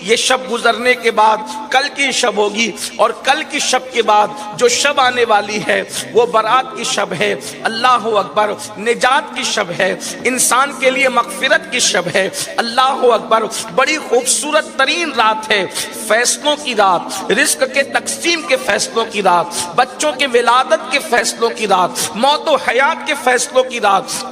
یہ شب گزرنے کے بعد کل کی شب ہوگی، اور کل کی شب کے بعد جو شب آنے والی ہے وہ برات کی شب ہے، اللہ اکبر، نجات کی شب ہے، انسان کے لیے مغفرت کی شب ہے، اللہ اکبر، بڑی خوبصورت ترین رات ہے، فیصلوں کی رات، رزق کے تقسیم کے فیصلوں کی رات، بچوں کے ولادت کے فیصلوں کی رات، موت و حیات کے فیصلوں کی رات،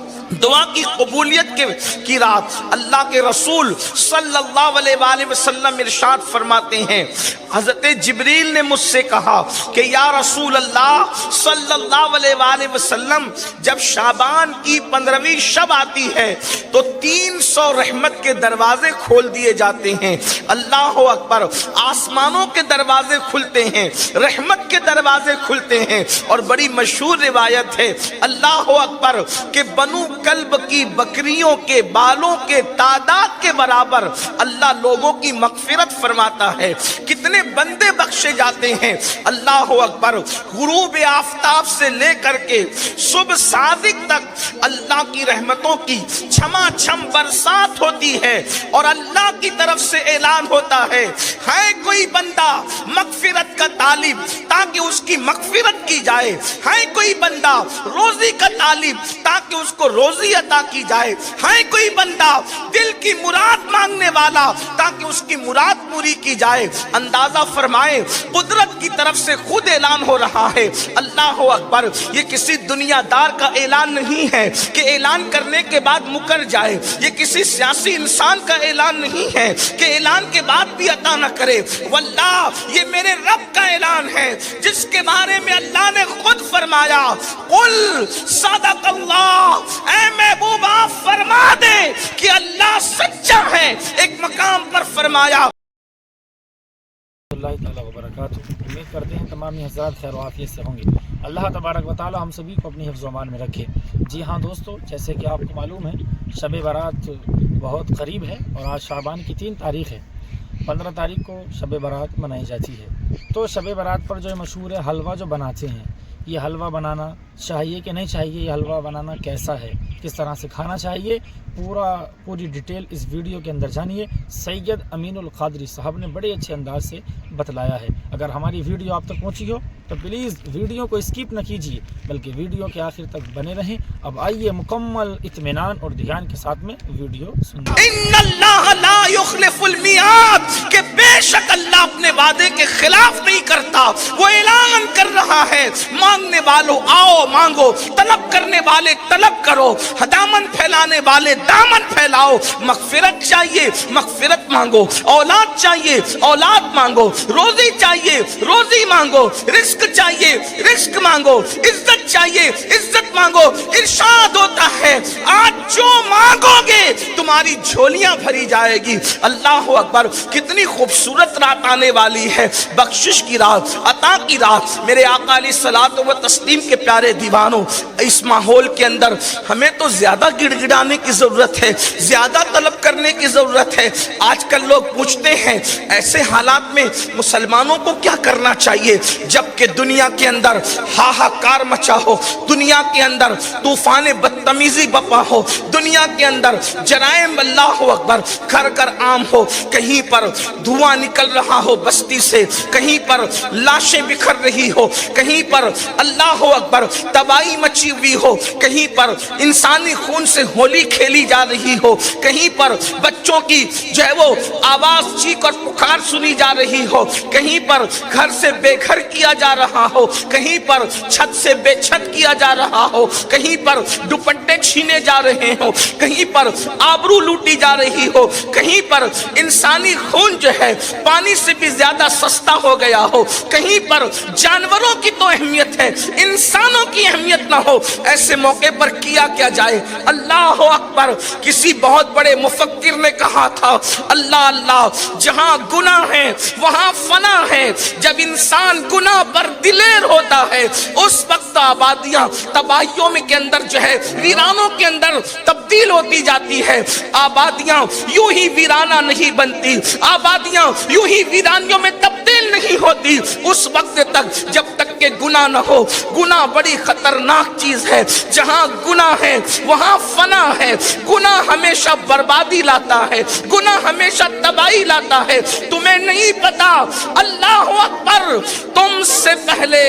دعا کی قبولیت کی رات۔ اللہ کے رسول صلی اللہ علیہ وآلہ وسلم ارشاد فرماتے ہیں، حضرت جبریل نے مجھ سے کہا کہ یا رسول اللہ صلی اللہ علیہ وآلہ وسلم، جب شعبان کی 15ویں شب آتی ہے تو 300 رحمت کے دروازے کھول دیے جاتے ہیں، اللہ اکبر، آسمانوں کے دروازے کھلتے ہیں، رحمت کے دروازے کھلتے ہیں، اور بڑی مشہور روایت ہے، اللہ اکبر، کہ بنو کلب کی بکریوں کے بالوں کے تعداد کے برابر اللہ لوگوں کی مغفرت فرماتا ہے۔ کتنے بندے بخشے جاتے ہیں، اللہ اکبر، غروب آفتاب سے لے کر کے صبح صادق تک اللہ کی رحمتوں کی چھما چھم برسات ہوتی ہے، اور اللہ کی طرف سے اعلان ہوتا ہے کوئی بندہ مغفرت کا طالب تاکہ اس کی مغفرت کی جائے، ہے کوئی بندہ روزی کا طالب تاکہ اس کو روزی عطا کی جائے، ہے کوئی بندہ دل کی مراد مانگنے والا تاکہ اس کی مراد پوری کی جائے۔ اندازہ فرمائیں، قدرت کی طرف سے خود اعلان ہو رہا ہے، اللہ اکبر، یہ کسی دنیا دار کا اعلان نہیں ہے کہ اعلان کرنے کے بعد مکر جائے، یہ کسی سیاسی انسان کا اعلان نہیں ہے کہ اعلان کے بعد بھی عطا نہ کرے، واللہ یہ میرے رب کا اعلان ہے، جس کے بارے میں اللہ نے خود فرمایا، قل صدق اللہ، اے محبوب آپ فرما دے کہ اللہ سچا ہے۔ ایک مقام پر فرمایا، اللہ تعالیٰ وبرکاتہ، امید کرتے ہیں تمام حضرات خیر و عافیت سے ہوں گے۔ اللہ تبارک و تعالیٰ ہم سبھی کو اپنی حفظ و امان میں رکھے۔ جی ہاں دوستو، جیسے کہ آپ کو معلوم ہے شب برات بہت قریب ہے، اور آج شعبان کی 3 تاریخ ہے، 15 تاریخ کو شب برات منائی جاتی ہے۔ تو شب برات پر جو مشہور ہے حلوہ جو بناتے ہیں، یہ حلوہ بنانا چاہیے کہ نہیں چاہیے، یہ حلوہ بنانا کیسا ہے، کس طرح سے کھانا چاہیے، پوری ڈیٹیل اس ویڈیو کے اندر جانیے۔ سید امین القادری صاحب نے بڑے اچھے انداز سے بتلایا ہے۔ اگر ہماری ویڈیو آپ تک پہنچی ہو تو پلیز ویڈیو کو اسکپ نہ کیجیے، بلکہ ویڈیو کے آخر تک بنے رہیں۔ اب آئیے مکمل اطمینان اور دھیان کے ساتھ میں ویڈیو سنیں۔ ان اللہ لا یخلف المیعاد، کہ بے شک اللہ اپنے وعدے کے خلاف نہیں کرتا۔ وہ اعلان کر رہا ہے، مانگنے والوں آؤ مانگو، طلب کرنے والے طلب کرو، دامن پھیلانے والے دامن پھیلاؤ، مغفرت چاہیے مغفرت مانگو، اولاد چاہیے اولاد مانگو، روزی چاہیے روزی مانگو، رزق چاہیے رزق مانگو، عزت چاہیے عزت مانگو۔ ارشاد ہوتا ہے آج جو مانگو گے تمہاری جھولیاں بھری جائے گی۔ اللہ اکبر، کتنی خوبصورت رات آنے والی ہے، بخشش کی رات، عطا کی رات۔ میرے آقا علیہ الصلوۃ والتسلیم کے پیارے دیوانوں، اس ماحول کے اندر ہمیں تو زیادہ گڑ گڑانے کی ضرورت ہے، زیادہ طلب کرنے کی ضرورت ہے۔ آج کل لوگ پوچھتے ہیں ایسے حالات میں مسلمانوں کو کیا کرنا چاہیے، جبکہ دنیا کے اندر ہاہاکار مچا ہو، دنیا کے اندر طوفان بدتمیزی بپا ہو، دنیا کے اندر جرائم اللہ اکبر گھر گھر عام ہو، کہیں پر دھواں نکل رہا ہو بستی سے، کہیں پر لاشیں بکھر رہی ہو، کہیں پر اللہ اکبر تباہی مچی ہوئی ہو، کہیں پر انسانی خون سے ہولی کھیلی جا رہی ہو، کہیں پر بچوں کی جو ہے وہ آواز چیخ اور پکار سنی جا رہی ہو، کہیں پر گھر سے بے گھر کیا جا رہا ہو، کہیں پر چھت سے بے چھت کیا جا رہا ہو، کہیں پر دوپٹے چھینے جا رہے ہو، کہیں پر آبرو لوٹی جا رہی ہو، کہیں پر انسانی خون جو ہے پانی سے بھی زیادہ سستا ہو گیا ہو، کہیں پر جانوروں کی تو اہمیت ہے انسانوں کی اہمیت نہ ہو، ایسے موقع پر کیا کیا جائے؟ اللہ اکبر، کسی بہت بڑے مفکر نے کہا تھا اللہ اللہ، جہاں گناہ ہے وہاں فنا ہے، جب انسان گناہ پر دلیر ہوتا ہے اس وقت آبادیاں تباہیوں میں کے اندر جو ہے ویرانوں کے اندر تبدیل ہوتی جاتی ہے۔ آبادیاں یوں ہی ویرانہ نہیں بنتی، آبادیاں یوں ہی ویرانیوں میں تبدیل نہیں نہیں ہوتی اس وقت تک جب تک کہ گناہ نہ ہو. گناہ بڑی خطرناک چیز ہے. جہاں گناہ ہے وہاں فنا ہے. گناہ ہمیشہ بربادی لاتا ہے. گناہ ہمیشہ تباہی لاتا ہے. تمہیں نہیں پتا اللہ اکبر تم سے پہلے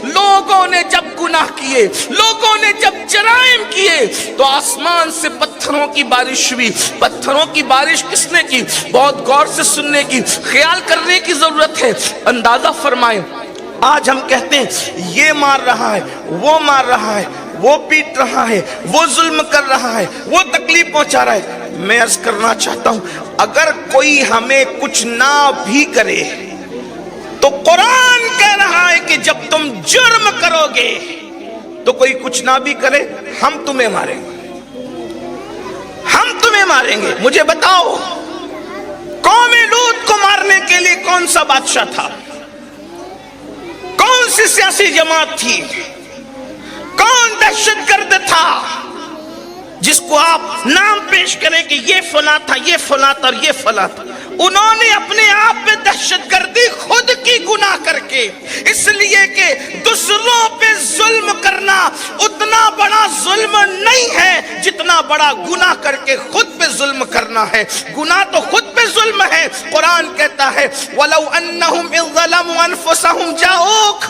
لوگوں نے جب گناہ کیے, لوگوں نے جب جرائم کیے تو آسمان سے پتھروں کی بارش ہوئی. پتھروں کی بارش کس نے کی؟ بہت غور سے سننے کی, خیال کرنے کی ضرورت ہے. اندازہ فرمائیں, آج ہم کہتے ہیں یہ مار رہا ہے, وہ مار رہا ہے, وہ پیٹ رہا ہے, وہ ظلم کر رہا ہے, وہ تکلیف پہنچا رہا ہے. میں عرض کرنا چاہتا ہوں اگر کوئی ہمیں کچھ نہ بھی کرے تو قرآن کہہ رہا ہے کہ جب تم جرم کرو گے تو کوئی کچھ نہ بھی کرے ہم تمہیں ماریں گے, ہم تمہیں ماریں گے. مجھے بتاؤ قوم لوط کو مارنے کے لیے کون سا بادشاہ تھا؟ کون سی سیاسی جماعت تھی؟ کون دہشت گرد تھا جس کو آپ نام پیش کریں کہ یہ فلاں تھا, یہ فلاں تھا اور یہ فلاں تھا؟ انہوں نے اپنے آپ پہ دہشت گردی خود کی گناہ کر کے, اس لیے کہ دوسروں پہ ظلم کرنا اتنا بڑا ظلم نہیں ہے جتنا بڑا گناہ کر کے خود پہ ظلم کرنا ہے. گناہ تو خود پہ ظلم ہے. قرآن کہتا ہے وَلَوْ أَنَّهُمْ إِذْ ظَلَمُوا أَنفُسَهُمْ جَاءُوكَ,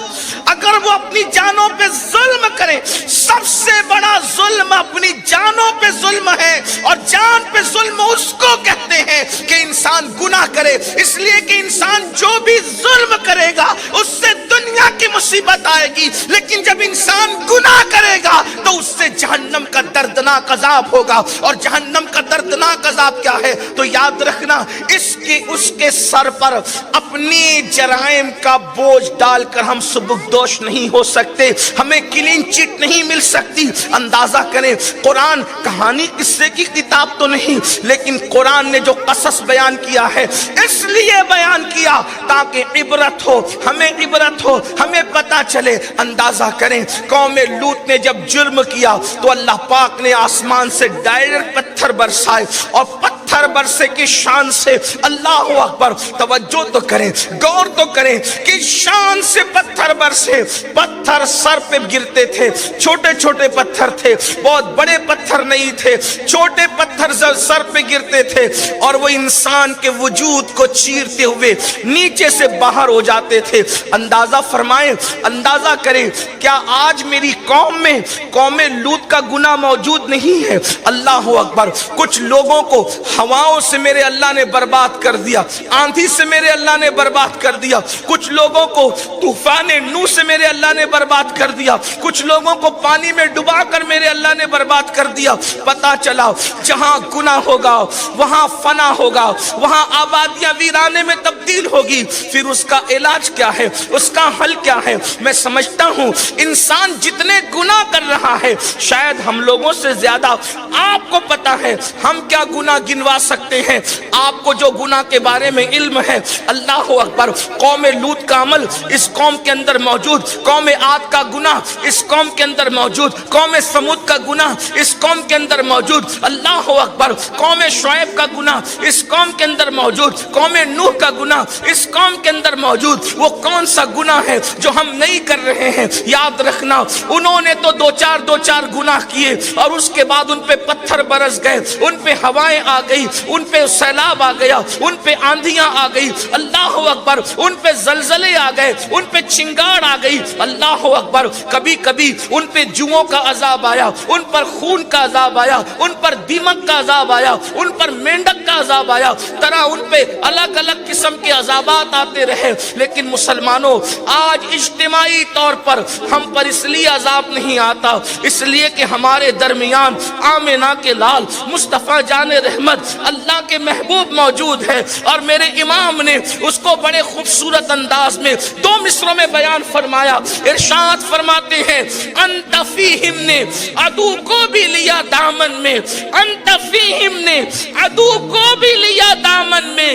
اگر وہ اپنی جانوں پہ ظلم کریں, سب سے بڑا ظلم اپنی جانوں پہ ظلم ہے. اور جان پہ ظلم اس کو کہتے ہیں کہ انسان گناہ کرے. اس لیے کہ انسان جو بھی ظلم کرے گا اس سے دنیا کی مصیبت آئے گی, لیکن جب انسان گناہ کرے گا تو اس سے جہنم کا دردناک عذاب ہوگا. اور جہنم کا دردناک عذاب کیا ہے؟ تو یاد رکھنا اس کے سر پر اپنی جرائم کا بوجھ ڈال کر ہم سبکدوش نہیں ہو سکتے, ہمیں کلین چٹ نہیں مل سکتی. اندازہ کریں قرآن کہانی قصے کی کتاب تو نہیں, لیکن قرآن نے جو قصص بیان کیا ہے اس لیے بیان کیا تاکہ عبرت ہو, ہمیں عبرت ہو, ہمیں پتا چلے. اندازہ کریں قوم لوط نے جب جرم کیا تو اللہ پاک نے آسمان سے ڈائریکٹ پتھر برسائے, اور پتھر برسے کی شان سے اللہ اکبر, توجہ تو کریں, غور تو کریں کہ شان سے پتھر برسے. پتھر سر پہ گرتے تھے, چھوٹے چھوٹے پتھر تھے, بہت بڑے پتھر نہیں تھے, چھوٹے پتھر سر پہ گرتے تھے اور وہ انسان کے وجود کو چیرتے ہوئے نیچے سے باہر ہو جاتے تھے. اندازہ فرمائیں, اندازہ کریں, کیا آج میری قوم میں قوم لوط کا گناہ موجود نہیں ہے؟ اللہ اکبر. کچھ لوگوں کو ہواؤں سے میرے اللہ نے برباد کر دیا, آندھی سے میرے اللہ نے برباد کر دیا. کچھ لوگوں کو طوفان نوح سے میرے اللہ نے برباد کر دیا. کچھ لوگوں کو پانی میں ڈبا کر میرے اللہ نے برباد کر دیا. پتا چلا جہاں گناہ ہوگا وہاں فنا ہوگا, وہاں آبادیاں ویرانے میں تبدیل ہوگی. پھر اس کا علاج کیا ہے, اس کا حل کیا ہے؟ میں سمجھتا ہوں انسان جتنے گناہ کر رہا ہے شاید ہم لوگوں سے زیادہ آپ کو پتا ہے ہم کیا گناہ گنوا سکتے ہیں. آپ کو جو گناہ کے بارے میں علم ہے, اللہ اکبر, قوم لوط کا عمل اس قوم کے اندر موجود, قوم عاد کا گناہ اس قوم کے اندر موجود, قوم سمود کا گناہ اس قوم کے اندر موجود, اللہ اکبر, قوم شعیب کا گناہ اس قوم کے اندر موجود, قوم نوح کا گناہ اس قوم کے اندر موجود. وہ کون سا گناہ ہے جو ہم نہیں کر رہے ہیں؟ یاد رکھنا انہوں نے تو دو چار گناہ کیے اور اس کے بعد ان پہ پتھر برس گئے, ان پہ ہوائیں آ گئی, ان پہ سیلاب آ گیا, ان پہ آندھیاں آ گئی, اللہ اکبر, ان پہ زلزلے آ گئے, ان پہ چنگاڑ آ گئی, اللہ اکبر. کبھی کبھی ان پہ جوؤں کا عذاب آیا, ان پر خون کا عذاب آیا, ان پر دیمک کا عذاب آیا, ان پر مینڈک کا عذاب آیا, طرح ان پہ الگ الگ قسم کے عذابات آتے رہے. لیکن مسلمانوں آج اجتماعی طور پر ہم پر اس لیے عذاب نہیں آتا, اس لیے کہ ہمارے درمیان آمنہ کے لال مصطفیٰ جان رحمت اللہ کے محبوب موجود ہے. اور میرے امام نے اس کو بڑے خوبصورت انداز میں 2 مصروں میں بیان فرمایا. ارشاد فرماتے ہیں انت فیہم نے عدو کو بھی لیا دامن میں, انت فیہم نے عدو کو بھی لیا دامن میں.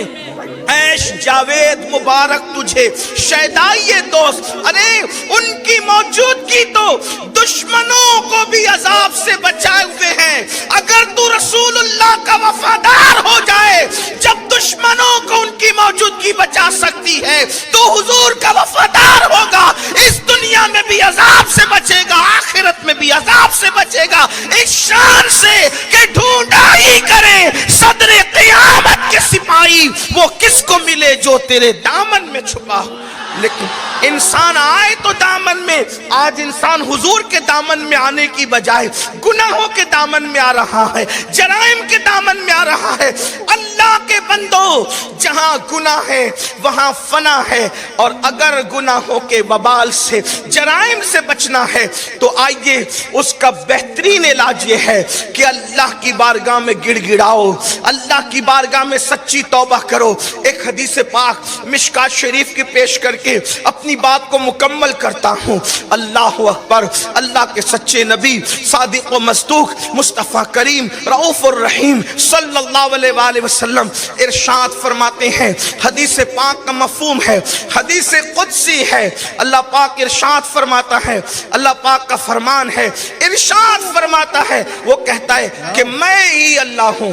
عیش جاوید مبارک تجھے شیدائیے دوست, ارے ان کی موجودگی تو دشمنوں کو بھی عذاب سے بچائے ہوئے ہیں. اگر تو رسول اللہ کا وفادار ہو جائے, جب دشمنوں کو ان کی موجودگی زندگی بچا سکتی ہے تو حضور کا وفادار ہوگا، اس دنیا میں بھی عذاب سے بچے گا، آخرت میں بھی عذاب سے بچے گا، اس شان سے کہ ڈھونڈا ہی کرے صدر قیامت کے سپاہی وہ کس کو ملے جو تیرے دامن میں چھپا ہو۔ لیکن انسان آئے تو دامن میں، آج انسان حضور کے دامن میں آنے کی بجائے گناہوں کے دامن میں آ رہا ہے، جرائم کے دامن میں آ رہا ہے۔ اللہ کے بندو، جہاں گناہ ہے وہاں فنا ہے، اور اگر گناہوں کے وبال سے، جرائم سے بچنا ہے تو آئیے اس کا بہترین علاج یہ ہے کہ اللہ کی بارگاہ میں گڑ گڑاؤ، اللہ کی بارگاہ میں سچی توبہ کرو۔ ایک حدیث پاک مشکات شریف کی پیش کر کے اپنی بات کو مکمل کرتا ہوں۔ اللہ اکبر، اللہ کے سچے نبی صادق و مصدوق مصطفیٰ کریم رؤوف الرحیم صلی اللہ علیہ وآلہ وسلم ارشاد فرماتے ہیں، حدیث پاک کا مفہوم ہے، حدیث قدسی ہے۔ اللہ پاک ارشاد فرماتا ہے، اللہ پاک کا فرمان ہے، ارشاد فرماتا ہے، وہ کہتا ہے کہ میں ہی اللہ ہوں،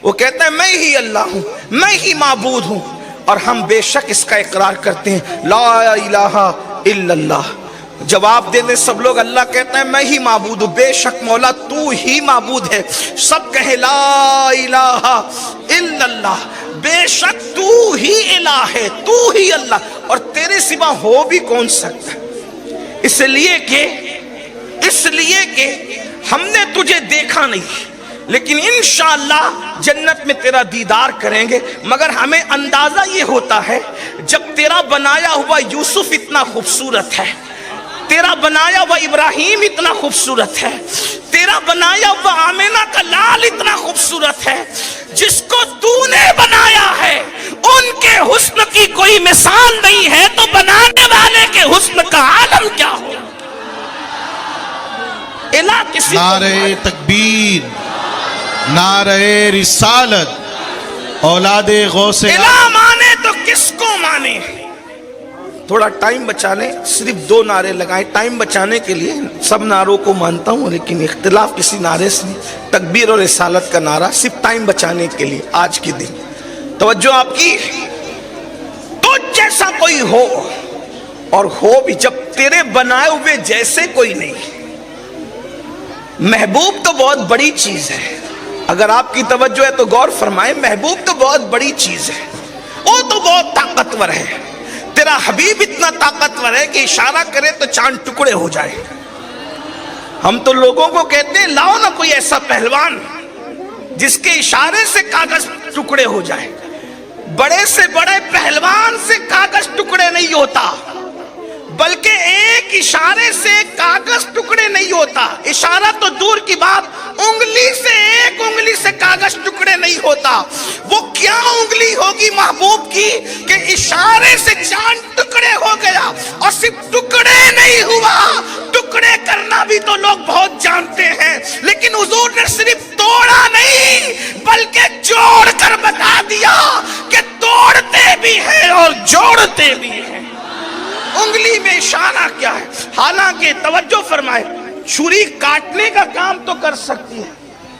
وہ کہتا ہے میں ہی اللہ ہوں، میں ہی معبود ہوں، اور ہم بے شک اس کا اقرار کرتے ہیں لا الہ الا اللہ۔ جواب دے دیں سب لوگ، اللہ کہتا ہے میں ہی معبود ہوں، بے شک مولا تو ہی معبود ہے۔ سب کہیں لا الہ الا اللہ، بے شک تو ہی الہ ہے، تو ہی اللہ، اور تیرے سوا ہو بھی کون سکتا ہے؟ اس لیے کہ ہم نے تجھے دیکھا نہیں، لیکن انشاءاللہ جنت میں تیرا دیدار کریں گے۔ مگر ہمیں اندازہ یہ ہوتا ہے جب تیرا بنایا ہوا یوسف اتنا خوبصورت ہے، تیرا بنایا ہوا ابراہیم اتنا خوبصورت ہے، تیرا بنایا ہوا آمینہ کا لال اتنا خوبصورت ہے، جس کو تو نے بنایا ہے ان کے حسن کی کوئی مثال نہیں ہے، تو بنانے والے کے حسن کا عالم کیا ہو؟ الہ کسی نعرہ تکبیر، نعرہ رسالت، اولاد غوث الہ مانے تو کس کو مانے؟ تھوڑا ٹائم بچا لیں، صرف 2 نعرے لگائیں ٹائم بچانے کے لیے۔ سب نعروں کو مانتا ہوں لیکن اختلاف کسی نعرے سے نہیں، تکبیر اور رسالت کا نعرہ صرف ٹائم بچانے کے لیے آج کے دن۔ توجہ آپ کی، تجھ جیسا کوئی ہو، اور ہو بھی جب تیرے بنائے ہوئے جیسے کوئی نہیں۔ محبوب تو بہت بڑی چیز ہے، اگر آپ کی توجہ ہے تو غور فرمائیں، محبوب تو بہت بڑی چیز ہے، وہ تو بہت طاقتور ہے۔ تیرا حبیب اتنا طاقتور ہے کہ اشارہ کرے تو چاند ٹکڑے ہو جائے۔ ہم تو لوگوں کو کہتے ہیں لاؤ نا کوئی ایسا پہلوان جس کے اشارے سے کاغذ ٹکڑے ہو جائے۔ بڑے سے بڑے پہلوان سے کاغذ ٹکڑے نہیں ہوتا، بلکہ ایک اشارے سے کاغذ ٹکڑے نہیں ہوتا۔ اشارہ تو دور کی بات، انگلی سے، ایک انگلی سے کاغذ ٹکڑے نہیں ہوتا۔ وہ کیا انگلی ہوگی محبوب کی کہ اشارے سے چاند ٹکڑے ہو گیا، اور صرف ٹکڑے نہیں ہوا، ٹکڑے کرنا بھی تو لوگ بہت جانتے ہیں، لیکن حضور نے صرف توڑا نہیں بلکہ جوڑ کر بتا دیا کہ توڑتے بھی ہیں اور جوڑتے بھی ہیں۔ انگلی میں اشارہ کیا ہے؟ حالانکہ توجہ فرمائے، چھری کاٹنے کا کام تو کر سکتی ہے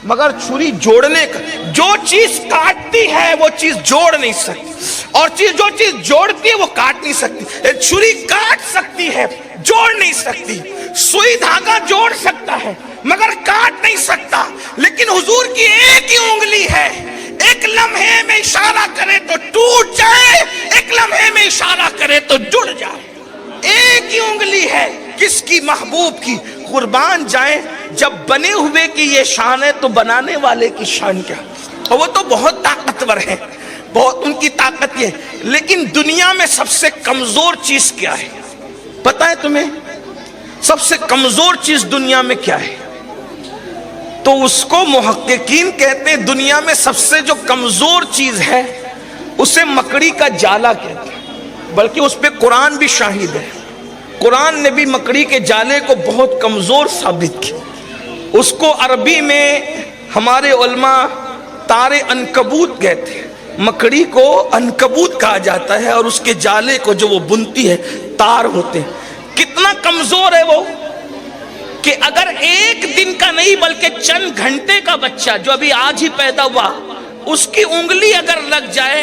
مگر چھری جوڑنے کا، جو چیز کاٹتی ہے وہ چیز جوڑ نہیں سکتی، اور جو چیز جوڑتی ہے وہ کاٹ نہیں سکتی۔ چھری کاٹ سکتی ہے، جوڑ نہیں سکتی۔ سوئی دھاگا جوڑ سکتا ہے مگر کاٹ نہیں سکتا، لیکن حضور کی ایک ہی انگلی ہے، ایک لمحے میں اشارہ کرے تو ٹوٹ جائے، ایک لمحے میں اشارہ کرے تو جڑ جائے۔ ایک ہی انگلی ہے، کس کی؟ محبوب کی۔ قربان جائیں، جب بنے ہوئے کی یہ شان ہے تو بنانے والے کی شان کیا؟ اور وہ تو بہت طاقتور ہے، بہت ان کی طاقت یہ ہے، لیکن دنیا میں سب سے کمزور چیز کیا ہے پتہ ہے تمہیں؟ سب سے کمزور چیز دنیا میں کیا ہے؟ تو اس کو محققین کہتے ہیں دنیا میں سب سے جو کمزور چیز ہے اسے مکڑی کا جالا کہتے ہیں، بلکہ اس پہ قرآن بھی شاہد ہے۔ قرآن نے بھی مکڑی کے جالے کو بہت کمزور ثابت کیا۔ اس کو عربی میں ہمارے علماء تار عنکبوت کہتے ہیں، مکڑی کو عنکبوت کہا جاتا ہے، اور اس کے جالے کو جو وہ بنتی ہے تار ہوتے ہیں۔ کتنا کمزور ہے وہ کہ اگر ایک دن کا نہیں بلکہ چند گھنٹے کا بچہ جو ابھی آج ہی پیدا ہوا، اس کی انگلی اگر لگ جائے